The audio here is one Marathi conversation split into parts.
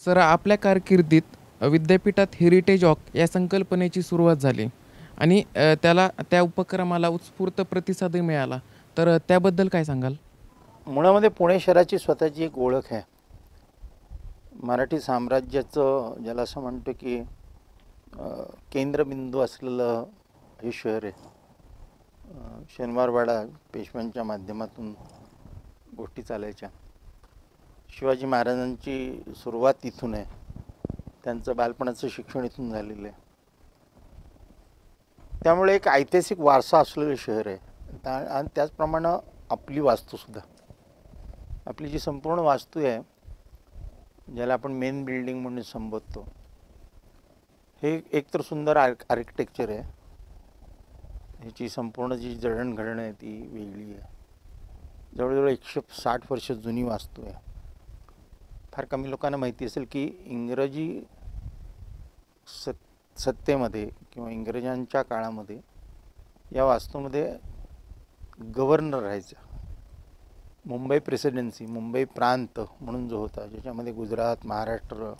सर, आपल्या कारकिर्दीत विद्यापीठात हेरिटेज वॉक या संकल्पनेची सुरुवात झाली आणि त्या उपक्रमाला उत्स्फूर्त प्रतिसादही मिळाला. तर त्याबद्दल काय सांगाल? मुळामध्ये पुणे शहराची स्वतःची एक ओळख आहे. मराठी साम्राज्याचं ज्याला असं म्हणतो की केंद्रबिंदू असलेलं हे शहर आहे. शनिवारवाडा पेशव्यांच्या माध्यमातून गोष्टी चालायच्या. शिवाजी महाराजांची सुरुवात इथून आहे. त्यांचं बालपणाचं शिक्षण इथून झालेलं आहे. त्यामुळे एक ऐतिहासिक वारसा असलेलं शहर आहे. आणि त्याचप्रमाणे आपली वास्तूसुद्धा, आपली जी संपूर्ण वास्तू आहे, ज्याला आपण मेन बिल्डिंग म्हणून संबोधतो, हे एकतर सुंदर आर्किटेक्चर आहे. ह्याची संपूर्ण जी जडणघडण आहे ती वेगळी आहे. जवळजवळ 160 वर्ष जुनी वास्तू आहे. फार कमी लोकांना माहिती असेल की इंग्रजी सत्तेमध्ये किंवा इंग्रजांच्या काळामध्ये या वास्तूमध्ये गव्हर्नर राहायचा. मुंबई प्रेसिडेन्सी, मुंबई प्रांत म्हणून जो होता, ज्याच्यामध्ये गुजरात, महाराष्ट्र,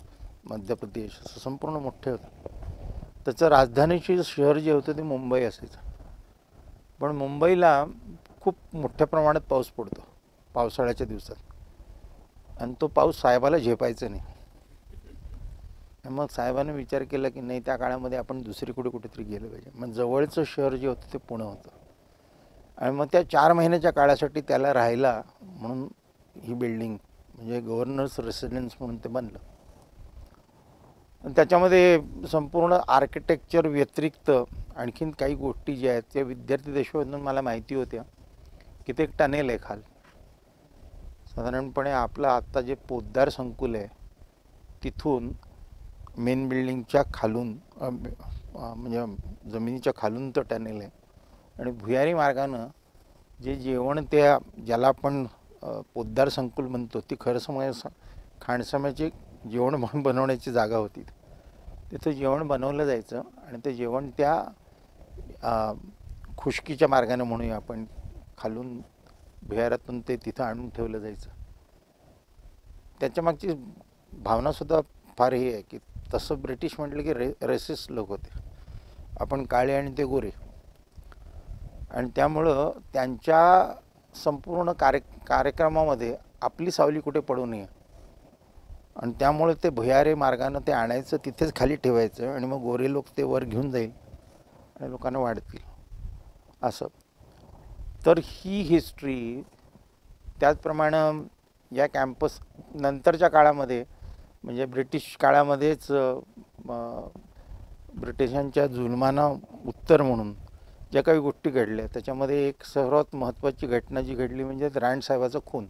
मध्य प्रदेश असं संपूर्ण मोठे होतं. त्याचं राजधानीचे शहर जे होतं ते मुंबई असायचं. पण मुंबईला खूप मोठ्या प्रमाणात पाऊस पडतो पावसाळ्याच्या दिवसात, आणि तो पाऊस साहेबाला झेपायचा नाही. मग साहेबांनी विचार केला की नाही, त्या काळामध्ये आपण दुसरीकडे कुठेतरी गेलं पाहिजे. मग जवळचं शहर जे होतं ते पुणे होतं. आणि मग त्या 4 महिन्याच्या काळासाठी त्याला राहायला म्हणून ही बिल्डिंग म्हणजे गव्हर्नर्स रेसिडेन्स म्हणून ते बनलं. त्याच्यामध्ये संपूर्ण आर्किटेक्चर व्यतिरिक्त आणखीन काही गोष्टी ज्या आहेत त्या विद्यार्थी देशामधून मला माहिती होत्या की ते एक टनेल आहे खाल. साधारणपणे आपलं आत्ता जे पोद्दार संकुल आहे तिथून मेन बिल्डिंगच्या खालून म्हणजे जमिनीच्या खालून तो टनेल आहे. आणि भुयारी मार्गानं जे जेवण त्या ज्याला आपण पोद्दार संकुल म्हणतो, ती खरं समज खाणसम्याची जेवण बनवण्याची जागा होती. तिथं जेवण बनवलं जायचं आणि ते जेवण त्या खुष्कीच्या मार्गाने म्हणूया आपण, खालून भुयारातून ते तिथं आणून ठेवलं जायचं. त्याच्यामागची भावनासुद्धा फार ही आहे की तसं ब्रिटिश म्हटलं की रेसिस्ट लोक होते. आपण काळे आणि ते गोरे, आणि त्यामुळं त्यांच्या संपूर्ण कार्यक्रमामध्ये आपली सावली कुठे पडू नये, आणि त्यामुळे ते भुयारी मार्गानं ते आणायचं, तिथेच खाली ठेवायचं, आणि मग गोरे लोक ते वर घेऊन जाईल आणि लोकांना वाढतील असं. तर ही हिस्ट्री. त्याचप्रमाणे या कॅम्पस नंतरच्या काळामध्ये म्हणजे ब्रिटिश काळामध्येच ब्रिटिशांच्या जुलमाना उत्तर म्हणून ज्या काही गोष्टी घडल्या त्याच्यामध्ये एक सर्वात महत्त्वाची घटना जी घडली म्हणजे राणसाहेबाचा खून.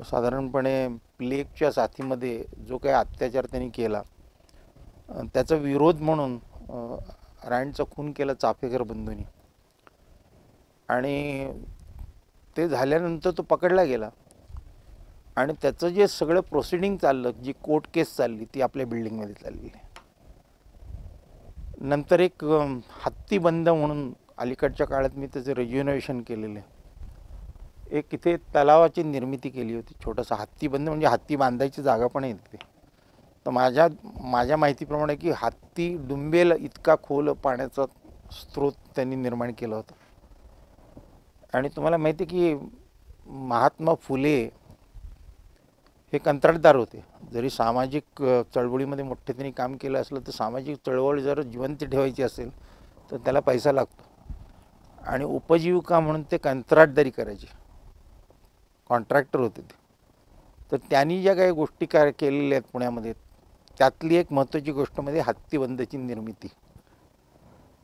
साधारणपणे प्लेगच्या साथीमध्ये जो काही अत्याचार त्यांनी केला त्याचा विरोध म्हणून राणचा खून केला चाफेकर बंधूंनी. आणि ते झाल्यानंतर तो पकडला गेला आणि त्याचं जे सगळं प्रोसिडिंग चाललं, जी कोर्ट केस चालली, ती आपल्या बिल्डिंगमध्ये चाललेली आहे. नंतर एक हत्तीबंद म्हणून अलीकडच्या काळात मी त्याचं रिज्युनेशन केलेलं आहे. एक इथे तलावाची निर्मिती केली होती, छोटासा हत्तीबंद म्हणजे हत्ती बांधायची जागा पण आहे तिथे. तर माझ्या माहितीप्रमाणे की हत्ती डुंबेल इतका खोल पाण्याचा स्रोत त्यांनी निर्माण केला होता. आणि तुम्हाला माहिती आहे की महात्मा फुले हे कंत्राटदार होते. जरी सामाजिक चळवळीमध्ये मोठे त्यांनी काम केलं असलं तर सामाजिक चळवळ जर जिवंत ठेवायची असेल तर त्याला पैसा लागतो. आणि उपजीविका म्हणून ते कंत्राटदारी करायचे, कॉन्ट्रॅक्टर होते ते. तर त्यांनी ज्या काही गोष्टी केलेल्या आहेत पुण्यामध्ये, त्यातली एक महत्त्वाची गोष्ट म्हणजे हत्तीबंदची निर्मिती.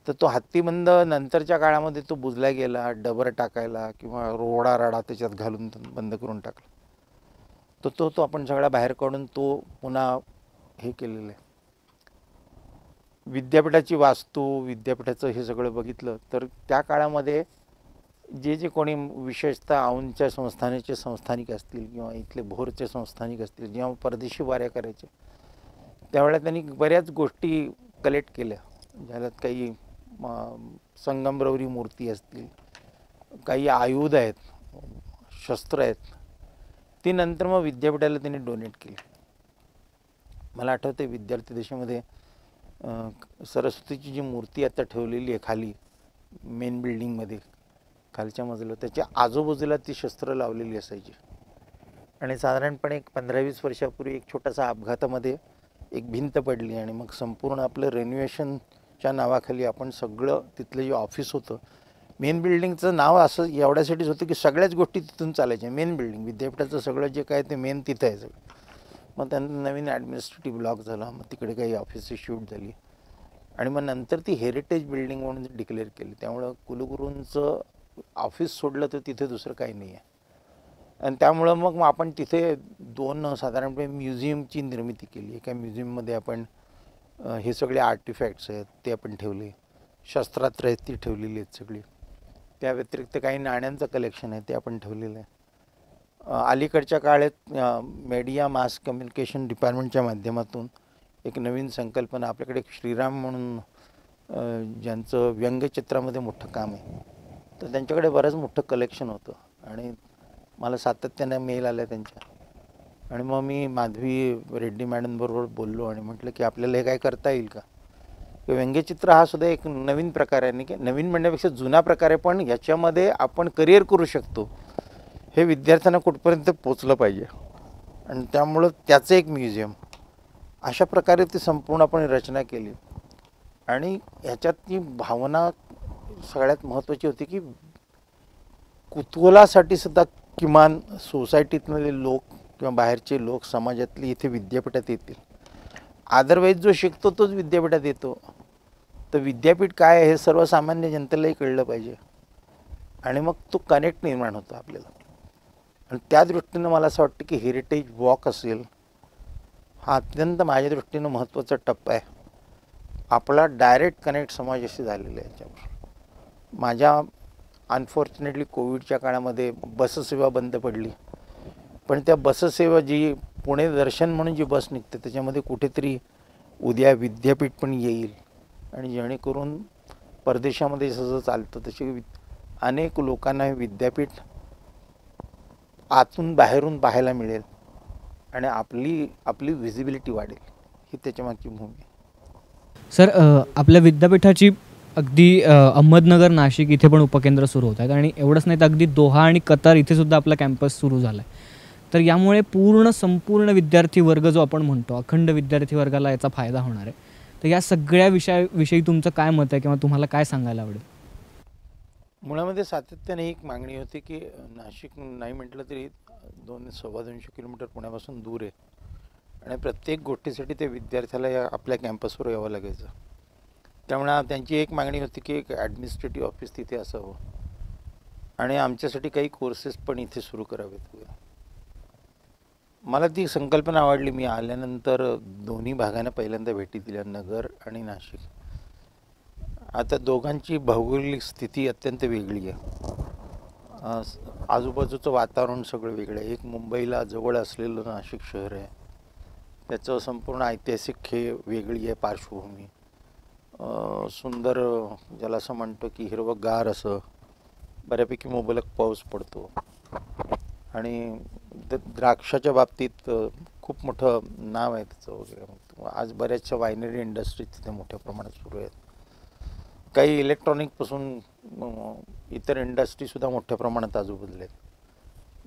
तर तो हत्तीबंद नंतरच्या काळामध्ये तो बुजला गेला, डबर टाकायला किंवा रोडा राडा त्याच्यात घालून बंद करून टाकला. तो आपण सगळा बाहेर काढून तो पुन्हा हे केलेलं आहे. विद्यापीठाची वास्तू, विद्यापीठाचं हे सगळं बघितलं तर त्या काळामध्ये जे कोणी विशेषतः औंधच्या संस्थानाचे संस्थानिक असतील किंवा इथले भोरचे संस्थानिक असतील, जेव्हा परदेशी वाऱ्या करायचे त्यावेळेला त्यांनी बऱ्याच गोष्टी कलेक्ट केल्या. ज्याच्यात काही संगमरवरी मूर्ती असतील, काही आयुध आहेत, शस्त्र आहेत, ती नंतर मग विद्यापीठाला त्यांनी डोनेट केली. मला आठवते विद्यार्थी देशामध्ये सरस्वतीची जी मूर्ती आता ठेवलेली आहे खाली मेन बिल्डिंगमध्ये खालच्या मजल्यावर, त्याच्या आजूबाजूला ती शस्त्र लावलेली असायची. आणि साधारणपणे एक 15-20 वर्षापूर्वी एक छोटासा अपघातामध्ये एक भिंत पडली आणि मग संपूर्ण आपलं रेन्युएशनच्या नावाखाली आपण सगळं तिथलं जे ऑफिस होतं, मेन बिल्डिंगचं नाव असं एवढ्यासाठीच होतं की सगळ्याच गोष्टी तिथून चालायच्या. मेन बिल्डिंग विद्यापीठाचं सगळं जे काय ते मेन तिथं आहे सगळं. मग त्यानंतर नवीन ॲडमिनिस्ट्रेटिव्ह ब्लॉक झाला, मग तिकडे काही ऑफिसेस शिफ्ट झाली आणि मग नंतर ती हेरिटेज बिल्डिंग म्हणून डिक्लेअर केली. त्यामुळं कुलगुरूंचं ऑफिस सोडलं तर तिथे दुसरं काही नाही आहे. आणि त्यामुळं मग आपण तिथे 2 साधारणपणे म्युझियमची निर्मिती केली. एका म्युझियममध्ये आपण हे सगळे आर्टिफॅक्ट्स आहेत ते आपण ठेवले, शस्त्रास्त्र आहेत ती ठेवलेली आहेत सगळी. त्या व्यतिरिक्त काही नाण्यांचं कलेक्शन आहे ते आपण ठेवलेलं आहे. अलीकडच्या काळात मीडिया मास कम्युनिकेशन डिपार्टमेंटच्या माध्यमातून एक नवीन संकल्पना आपल्याकडे एक श्रीराम म्हणून ज्यांचं व्यंगचित्रामध्ये मोठं काम आहे, तर त्यांच्याकडे बरंच मोठं कलेक्शन होतं आणि मला सातत्याने मेल आले त्यांच्या. आणि मग मी माधवी रेड्डी मॅडमबरोबर बोललो आणि म्हटलं की आपल्याला हे काय करता येईल का. व्यंग्यचित्र हा सुद्धा एक नवीन प्रकार आहे, नाही की नवीन म्हणण्यापेक्षा जुना प्रकार आहे, पण ह्याच्यामध्ये आपण करिअर करू शकतो हे विद्यार्थ्यांना कुठपर्यंत पोचलं पाहिजे. आणि त्यामुळं त्याचं एक म्युझियम अशा प्रकारे ती संपूर्ण आपण रचना केली. आणि ह्याच्यात ती भावना सगळ्यात महत्त्वाची होती की कुतूहलासाठी सुद्धा किमान सोसायटीतले लोक किंवा बाहेरचे लोक समाजातले इथे विद्यापीठात येतील. अदरवाईज जो शिकतो तोच विद्यापीठात येतो, तर विद्यापीठ काय आहे हे सर्वसामान्य जनतेलाही कळलं पाहिजे आणि मग तो कनेक्ट निर्माण होतो आपल्याला. आणि त्या दृष्टीनं मला असं वाटतं की हेरिटेज वॉक असेल हा अत्यंत माझ्या दृष्टीनं महत्त्वाचा टप्पा आहे. आपला डायरेक्ट कनेक्ट समाजाशी झालेला आहे याच्यावर. माझ्या अनफॉर्च्युनेटली कोविडच्या काळामध्ये बससेवा बंद पडली, पण त्या बससेवा जी पुणे दर्शन म्हणून जी बस निघते त्याच्यामध्ये कुठेतरी उद्या विद्यापीठ पण येईल आणि जेणेकरून परदेशामध्ये जसं चालतं तसे अनेक लोकांना हे विद्यापीठ आतून बाहेरून पाहायला मिळेल आणि आपली व्हिजिबिलिटी वाढेल, ही त्याच्यामागची भूमी आहे. सर, आपल्या विद्यापीठाची अगदी अहमदनगर, नाशिक इथे पण उपकेंद्र सुरू होत आहेत आणि एवढंच नाही तर अगदी दोहा आणि कतार इथे सुद्धा आपला कॅम्पस सुरू झाला आहे. तर यामुळे संपूर्ण विद्यार्थी वर्ग जो आपण म्हणतो, अखंड विद्यार्थी वर्गाला याचा फायदा होणार आहे. तर या सगळ्या विषयी तुमचं काय मत आहे किंवा तुम्हाला काय सांगायला आवडेल? मुळामध्ये सातत्याने एक मागणी होती की नाशिक नाही म्हटलं तरी 200-250 किलोमीटर पुण्यापासून दूर आहे आणि प्रत्येक गोष्टीसाठी ते विद्यार्थ्याला आपल्या कॅम्पसवर यावं लागायचं. त्यामुळे त्यांची एक मागणी होती की एक ॲडमिनिस्ट्रेटिव्ह ऑफिस तिथे असावं आणि आमच्यासाठी काही कोर्सेस पण इथे सुरू करावेत. मला ती संकल्पना आवडली. मी आल्यानंतर दोन्ही भागांना पहिल्यांदा भेटी दिल्या, नगर आणि नाशिक. आता दोघांची भौगोलिक स्थिती अत्यंत वेगळी आहे. आजूबाजूचं वातावरण सगळं वेगळं आहे. एक मुंबईला जवळ असलेलं नाशिक शहर आहे, त्याचं संपूर्ण ऐतिहासिक वेगळी आहे पार्श्वभूमी. सुंदर ज्याला असं म्हणतो की हिरवंगार असं, बऱ्यापैकी मुबलक पाऊस पडतो आणि द्राक्षाच्या बाबतीत खूप मोठं नाव आहे त्याचं वगैरे. आज बऱ्याचशा वायनरी इंडस्ट्रीज तिथे मोठ्या प्रमाणात सुरू आहेत. काही इलेक्ट्रॉनिकपासून इतर इंडस्ट्रीसुद्धा मोठ्या प्रमाणात आजूबाजूला आहेत.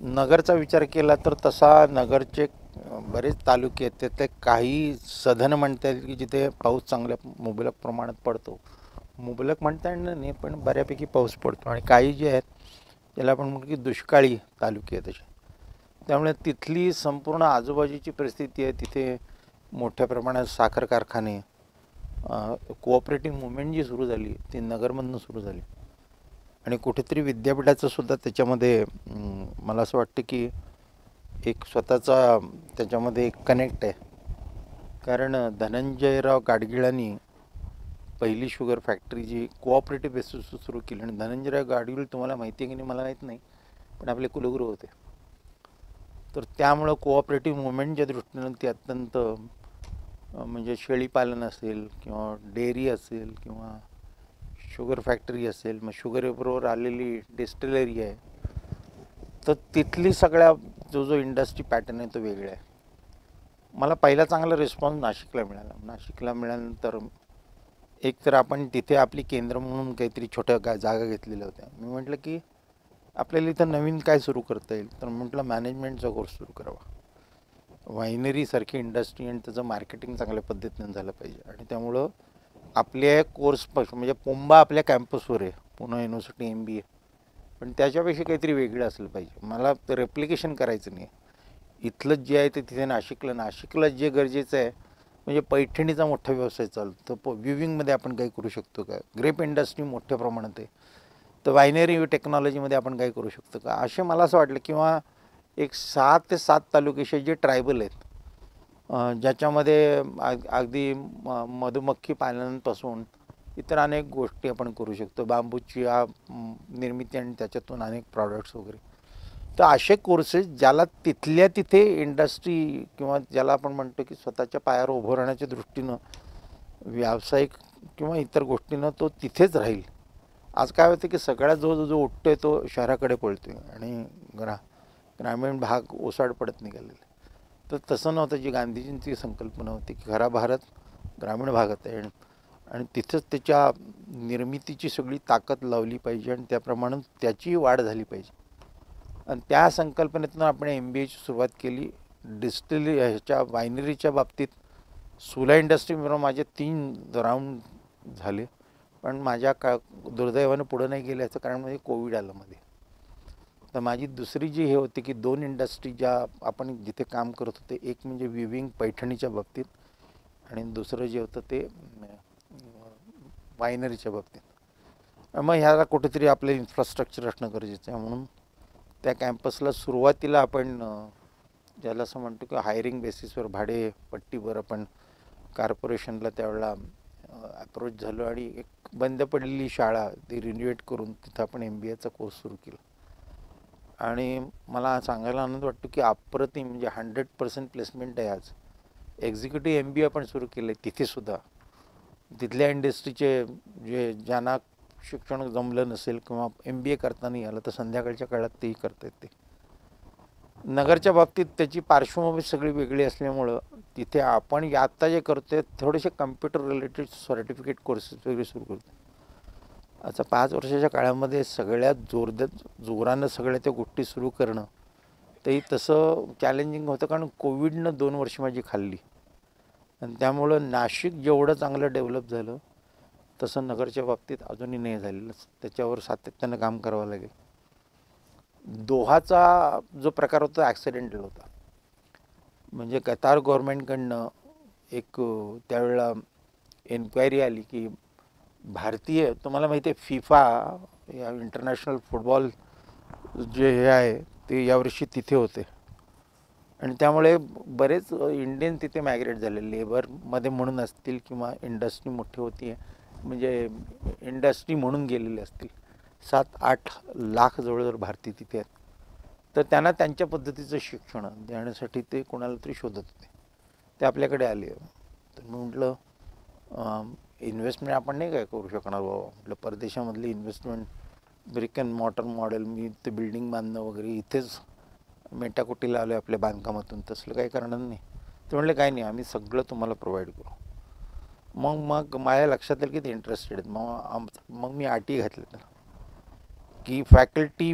नगरचा विचार केला तर तसा नगरचे बरेच तालुके आहेत, त्यातले काही सधन म्हणता येईल की जिथे पाऊस चांगल्या मुबलक प्रमाणात पडतो. मुबलक म्हणता येणार नाही पण बऱ्यापैकी पाऊस पडतो. आणि काही जे आहेत त्याला आपण म्हणतो की दुष्काळी तालुके आहेत असे. त्यामुळे तिथली संपूर्ण आजूबाजूची परिस्थिती आहे, तिथे मोठ्या प्रमाणात साखर कारखाने, कोऑपरेटिव्ह मुवमेंट जी सुरू झाली ती नगरमधनं सुरू झाली. आणि कुठेतरी विद्यापीठाचं सुद्धा त्याच्यामध्ये मला असं वाटतं की एक स्वतःचा त्याच्यामध्ये एक कनेक्ट आहे. कारण धनंजयराव गाडगिळांनी पहिली शुगर फॅक्टरी जी कोऑपरेटिव्ह बेसिसवर सुरू केली. आणि धनंजयराव गाडगिळ तुम्हाला माहिती आहे की नाही मला माहीत नाही, पण आपले कुलगुरू होते. तर त्यामुळं कोऑपरेटिव्ह मुवमेंटच्या दृष्टीनं ती अत्यंत म्हणजे शेळीपालन असेल किंवा डेअरी असेल किंवा शुगर फॅक्टरी असेल, मग शुगरबरोबर आलेली डिस्टिलरी आहे, तर तिथली सगळ्या जो इंडस्ट्री पॅटर्न आहे तो वेगळा आहे. मला पहिला चांगला रिस्पॉन्स नाशिकला मिळाला. नाशिकला मिळाल्यानंतर एक तर आपण तिथे आपली केंद्र म्हणून काहीतरी छोट्या जागा घेतलेल्या होत्या. मी म्हटलं की आपल्याला इथं नवीन काय सुरू करता येईल, तर म्हटलं मॅनेजमेंटचा कोर्स सुरू करावा. वायनरीसारखी इंडस्ट्री आणि त्याचं मार्केटिंग चांगल्या पद्धतीने झालं पाहिजे. आणि त्यामुळं आपल्या कोर्स म्हणजे पोंबा आपल्या कॅम्पसवर आहे, पुणे युनिव्हर्सिटी MBA, पण त्याच्यापेक्षा काहीतरी वेगळं असलं पाहिजे. मला रेप्लिकेशन करायचं नाही. इथलं जे आहे ते तिथे नाशिकला जे गरजेचं आहे, म्हणजे पैठणीचा मोठा व्यवसाय चालतो, तर विविंगमध्ये आपण काही करू शकतो का? ग्रेप इंडस्ट्री मोठ्या प्रमाणात आहे, तर वायनरी टेक्नॉलॉजीमध्ये आपण काही करू शकतो का? असे मला असं वाटलं. किंवा एक 6 ते 7 तालुके जे ट्रायबल आहेत, ज्याच्यामध्ये अगदी मधुमक्खी पालनापासून इतर अनेक गोष्टी आपण करू शकतो, बांबूची निर्मिती आणि त्याच्यातून अनेक प्रॉडक्ट्स वगैरे. तर असे कोर्सेस ज्याला तिथल्या तिथे इंडस्ट्री किंवा ज्याला आपण म्हणतो की स्वतःच्या पायावर उभं राहण्याच्या दृष्टीनं व्यावसायिक किंवा इतर गोष्टीनं तो तिथेच राहील. आज काय होतं की सगळ्यात जो उठतोय तो शहराकडे पळतोय आणि ग्रामीण भाग ओसाड पडत निघालेला. तर तसं नव्हतं. जी गांधीजींची संकल्पना होती की खरा भारत ग्रामीण भागात आहे आणि तिथंच त्याच्या निर्मितीची सगळी ताकद लावली पाहिजे आणि त्याप्रमाणे त्याची वाढ झाली पाहिजे. आणि त्या संकल्पनेतून आपण MBAची सुरुवात केली. डिस्टिलरी ह्याच्या वायनरीच्या बाबतीत सुला इंडस्ट्रीबरोबर माझे 3 राऊंड झाले, पण माझ्या दुर्दैवानं पुढं नाही गेलं. याचं कारण म्हणजे कोविड आलं मध्ये. तर माझी दुसरी जी हे होती की 2 इंडस्ट्री ज्या आपण जिथे काम करत होते, एक म्हणजे विविंग पैठणीच्या बाबतीत आणि दुसरं जे होतं ते वायनरीच्या बाबतीत. मग ह्याला कुठेतरी आपलं इन्फ्रास्ट्रक्चर असणं गरजेचं आहे. म्हणून त्या कॅम्पसला सुरुवातीला आपण ज्याला असं म्हणतो की हायरिंग बेसिसवर भाडेपट्टीवर आपण कॉर्पोरेशनला त्यावेळेला अप्रोच झालो आणि एक बंद पडलेली शाळा ती रिन्युएट करून तिथं आपण MBAचा कोर्स सुरू केला. आणि मला सांगायला आनंद वाटतो की अप्रतिम म्हणजे 100% प्लेसमेंट आहे. आज एक्झिक्युटिव्ह MBA आपण सुरू केलं आहे तिथेसुद्धा. तिथल्या इंडस्ट्रीचे ज्यांना शिक्षण जमलं नसेल किंवा MBA करता नाही आलं तर संध्याकाळच्या काळात तेही करता येते. नगरच्या बाबतीत त्याची पार्श्वभूमी सगळी वेगळी असल्यामुळं तिथे आपण आत्ता जे करतोय थोडेसे कम्प्युटर रिलेटेड सर्टिफिकेट कोर्सेस वगैरे सुरू करतो. आता 5 वर्षाच्या काळामध्ये सगळ्यात जोरानं सगळ्या त्या गोष्टी सुरू करणं तेही तसं चॅलेंजिंग होतं, कारण कोविडनं 2 वर्ष माझी खाल्ली. आणि त्यामुळं नाशिक जेवढं चांगलं डेव्हलप झालं तसं नगरच्या बाबतीत अजूनही नाही झालेलं. त्याच्यावर सातत्यानं काम करावं लागेल. दोहाचा जो प्रकार होता ॲक्सिडेंटल होता. म्हणजे कतार गव्हर्नमेंटकडनं एक त्यावेळेला एन्क्वायरी आली की भारतीय, तुम्हाला माहिती आहे फिफा या इंटरनॅशनल फुटबॉल जे हे आहे ते यावर्षी तिथे होते आणि त्यामुळे बरेच इंडियन तिथे मायग्रेट झाले लेबरमध्ये म्हणून असतील किंवा इंडस्ट्री मोठी होती म्हणजे इंडस्ट्री म्हणून गेलेले असतील. 7-8 लाख जवळजवळ भारतीय तिथे आहेत. तर त्यांना त्यांच्या पद्धतीचं शिक्षण देण्यासाठी ते कोणाला तरी शोधत होते. ते आपल्याकडे आले. तर मी म्हटलं इन्व्हेस्टमेंट आपण नाही काय करू शकणार बाबा. म्हटलं परदेशामधली investment brick and mortar model, मी ते बिल्डिंग बांधणं वगैरे इथेच मेटाकुटीला आलो आपल्या बांधकामातून, तसलं काही करणार नाही. ते म्हटलं काही नाही, आम्ही सगळं तुम्हाला प्रोव्हाइड करू. मग माझ्या लक्षात आलं की ते इंटरेस्टेड आहेत. मग मी अटी घातल्या त्याला की फॅकल्टी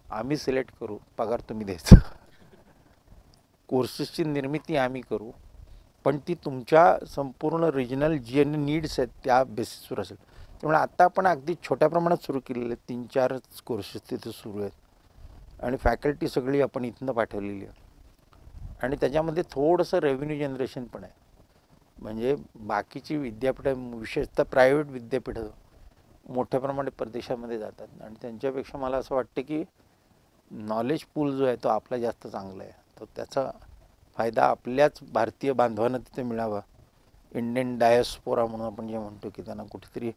आम्ही सिलेक्ट करू, पगार तुम्ही द्यायचा, कोर्सेसची निर्मिती आम्ही करू, पण ती तुमच्या संपूर्ण रिजनल जे नीड्स आहेत त्या बेसिसवर असेल. त्यामुळे आत्ता आपण अगदी छोट्या प्रमाणात सुरू केलेले 3-4 कोर्सेस तिथे सुरू आहेत आणि फॅकल्टी सगळी आपण इथनं पाठवलेली आहे. आणि त्याच्यामध्ये थोडंसं रेव्हेन्यू जनरेशन पण आहे. म्हणजे बाकीची विद्यापीठं विशेषतः प्रायव्हेट विद्यापीठं मोठ्या प्रमाणात परदेशामध्ये जातात आणि त्यांच्यापेक्षा मला असं वाटतं की नॉलेज पूल जो आहे तो आपला जास्त चांगला आहे. तर त्याचा फायदा आपल्याच भारतीय बांधवांना तिथे मिळावा. इंडियन डायस्पोरा म्हणून आपण जे म्हणतो की त्यांना कुठेतरी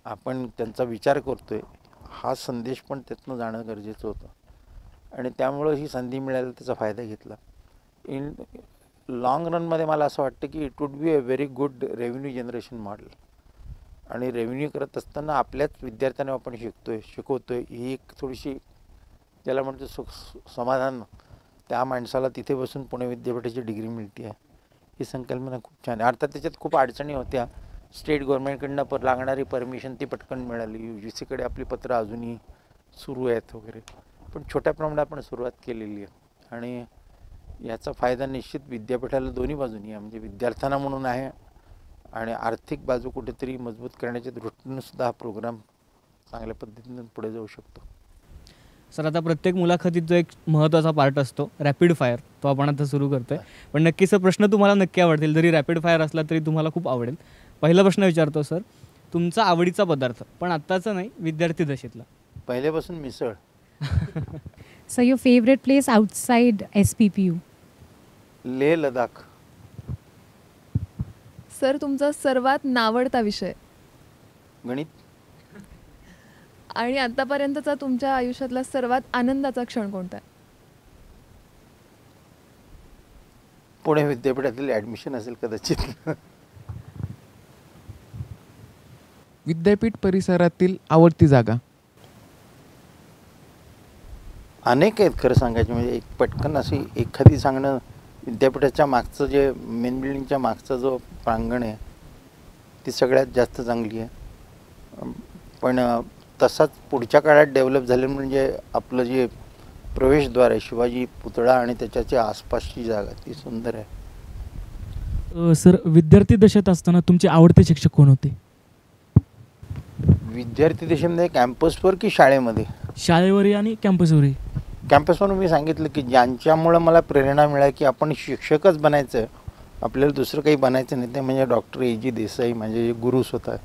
आपण त्यांचा विचार करतोय, हा संदेश पण त्यातनं जाणं गरजेचं होतं आणि त्यामुळं ही संधी मिळाली, त्याचा फायदा घेतला. इन लाँग रनमध्ये मला असं वाटतं की it would be a very good revenue generation model. आणि रेव्हेन्यू करत असताना आपल्याच विद्यार्थ्यांना आपण शिकवतोय ही एक थोडीशी ज्याला म्हणतो समाधान त्या माणसाला तिथे बसून पुणे विद्यापीठाची डिग्री मिळते आहे, ही संकल्पना खूप छान आहे. अर्थात त्याच्यात खूप अडचणी होत्या. स्टेट गव्हर्नमेंटकडनं लागणारी परमिशन ती पटकन मिळाली. UGCकडे आपली पत्र अजूनही सुरू आहेत वगैरे, पण छोट्या प्रमाणात आपण सुरुवात केलेली आहे. आणि याचा फायदा निश्चित विद्यापीठाला दोन्ही बाजूनी आहे, म्हणजे विद्यार्थ्यांना म्हणून आहे आणि आर्थिक बाजू कुठेतरी मजबूत करण्याच्या दृष्टीनं सुद्धा हा प्रोग्राम चांगल्या पद्धतीने पुढे जाऊ शकतो. सर, आता प्रत्येक मुलाखतीत जो एक महत्त्वाचा पार्ट असतो रॅपिड फायर, तो आपण आता सुरू करतोय. पण नक्कीच सर प्रश्न तुम्हाला नक्की आवडतील, जरी रॅपिड फायर असला तरी तुम्हाला खूप आवडेल. पहिला प्रश्न विचारतो सर, तुमचा आवडीचा पदार्थ, पण आत्ताचा नाही, विद्यार्थी दशेतला. पहिल्यापासून मिसळ. So your favorite place outside SPPU? Leh Ladakh. Sir, तुमचा सर्वात नावडता विषय गणित. आणि आतापर्यंतचा तुमच्या आयुष्यातला सर्वात आनंदाचा क्षण कोणता आहे? पुणे विद्यापीठातील ॲडमिशन असेल कदाचित. विद्यापीठ परिसरातील आवडती जागा? अनेक आहेत खरं सांगायचे, म्हणजे एक पटकन अशी एखादी सांगणं. विद्यापीठाच्या मागचं जे मेन बिल्डिंगच्या मागचा जो प्रांगण आहे ती सगळ्यात जास्त चांगली आहे. पण तसाच पुढच्या काळात डेव्हलप झाले म्हणजे आपलं जे प्रवेशद्वार आहे, शिवाजी पुतळा आणि त्याच्या आसपासची जागा, ती सुंदर आहे. सर, विद्यार्थी दशेत असताना तुमचे आवडते शिक्षक कोण होते? विद्यार्थी देशामध्ये कॅम्पसवर की शाळेमध्ये? शाळेवरही आणि कॅम्पसवरही. कॅम्पसवरून मी सांगितलं की ज्यांच्यामुळं मला प्रेरणा मिळाली की आपण शिक्षकच बनायचं, आपल्याला दुसरं काही बनायचं नाही, ते म्हणजे डॉक्टर A.G. देसाई, माझे जे गुरु स्वतः.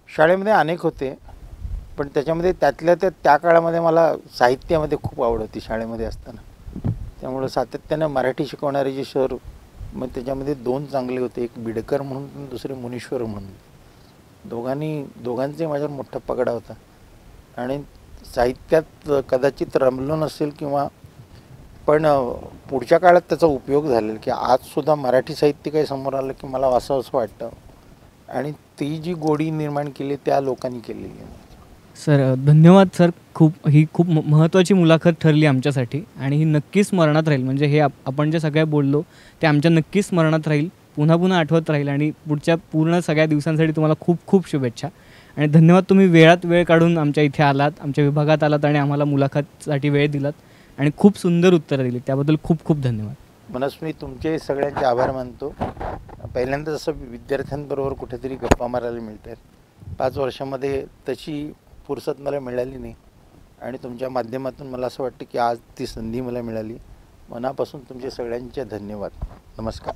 शाळेमध्ये अनेक होते, पण त्याच्यामध्ये त्यातल्या त्या काळामध्ये मला साहित्यामध्ये खूप आवड होती शाळेमध्ये असताना. त्यामुळं सातत्यानं मराठी शिकवणारे जे सर, मग त्याच्यामध्ये 2 चांगले होते, एक बिडकर म्हणून, दुसरे मुनीश्वर म्हणून. दोघांचे माझ्यावर मोठा पगडा होता. आणि साहित्यात कदाचित रमलो नसेल किंवा, पण पुढच्या काळात त्याचा उपयोग झालेला, की आजसुद्धा मराठी साहित्य काही समोर आलं की मला असं वाटतं. आणि ती जी गोडी निर्माण केली त्या लोकांनी केलेली आहे. सर, धन्यवाद सर. ही खूप महत्त्वाची मुलाखत ठरली आमच्यासाठी आणि ही नक्कीच स्मरणात राहील. म्हणजे हे आपण जे सगळ्या बोललो ते आमच्या नक्कीच स्मरणात राहील, पुन्हा पुन्हा आठवत राहील. आणि पुढच्या पूर्ण सगळ्या दिवसांसाठी तुम्हाला खूप खूप शुभेच्छा आणि धन्यवाद. तुम्ही वेळात वेळ काढून आमच्या इथे आलात, आमच्या विभागात आलात आणि आम्हाला मुलाखतीसाठी वेळ दिलात आणि खूप सुंदर उत्तरं दिली, त्याबद्दल खूप खूप धन्यवाद. मनस्वी तुमचे सगळ्यांचे आभार मानतो. पहिल्यांदा जसं विद्यार्थ्यांबरोबर कुठेतरी गप्पा मारायला मिळतात, 5 वर्षामध्ये तशी फुरसत मला मिळाली नाही. आणि तुमच्या माध्यमातून मला असं वाटतं की आज ती संधी मला मिळाली. मनापासून तुमचे सगळ्यांचे धन्यवाद. नमस्कार.